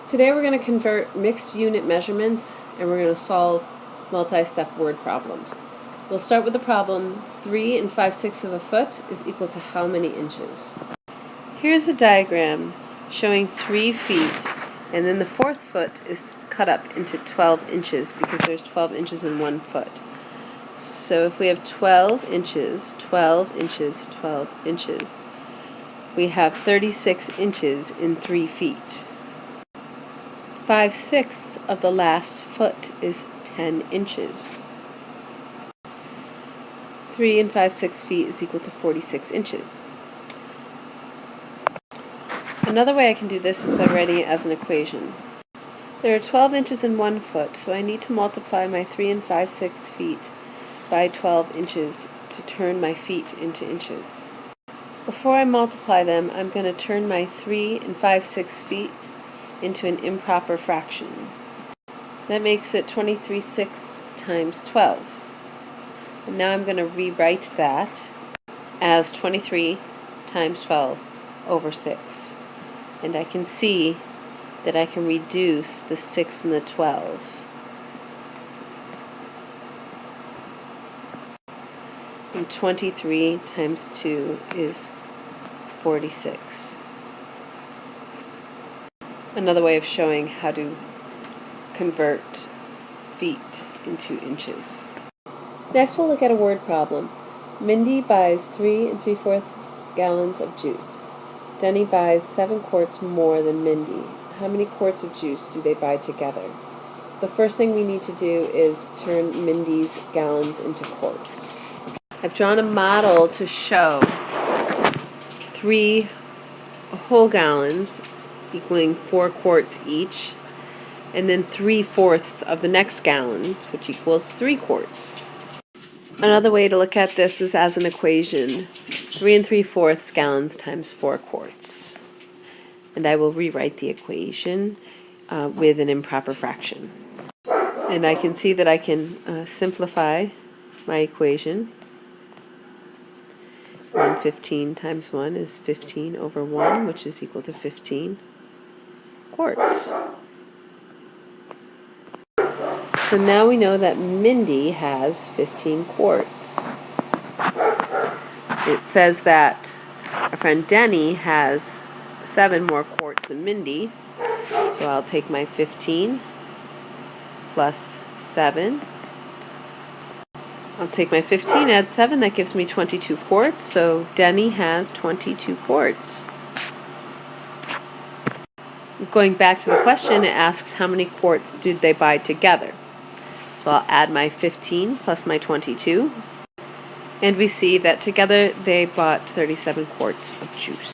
Today we're going to convert mixed unit measurements and we're going to solve multi-step word problems. We'll start with the problem 3 5/6 of a foot is equal to how many inches? Here's a diagram showing 3 feet, and then the fourth foot is cut up into 12 inches because there's 12 inches in 1 foot. So if we have 12 inches, 12 inches, 12 inches, we have 36 inches in 3 feet. 5/6 of the last foot is 10 inches. 3 5/6 feet is equal to 46 inches. Another way I can do this is by writing it as an equation. There are 12 inches in 1 foot, so I need to multiply my 3 5/6 feet by 12 inches to turn my feet into inches. Before I multiply them, I'm going to turn my 3 5/6 feet into an improper fraction. That makes it 23/6 times 12. And now I'm going to rewrite that as 23 times 12 over 6. And I can see that I can reduce the 6 and the 12. And 23 times 2 is 46. Another way of showing how to convert feet into inches. Next we'll look at a word problem. Mindy buys 3 3/4 gallons of juice. Denny buys 7 quarts more than Mindy. How many quarts of juice do they buy together? The first thing we need to do is turn Mindy's gallons into quarts. I've drawn a model to show 3 whole gallons equaling 4 quarts each, and then 3/4 of the next gallon, which equals 3 quarts. Another way to look at this is as an equation, 3 3/4 gallons times 4 quarts. And I will rewrite the equation with an improper fraction. And I can see that I can simplify my equation. 115 times 1 is 15 over 1, which is equal to 15 quarts. So now we know that Mindy has 15 quarts. It says that our friend Denny has 7 more quarts than Mindy. So I'll take my 15 plus 7. I'll take my 15, add 7, that gives me 22 quarts. So Denny has 22 quarts. Going back to the question, it asks how many quarts did they buy together. So I'll add my 15 plus my 22, and we see that together they bought 37 quarts of juice.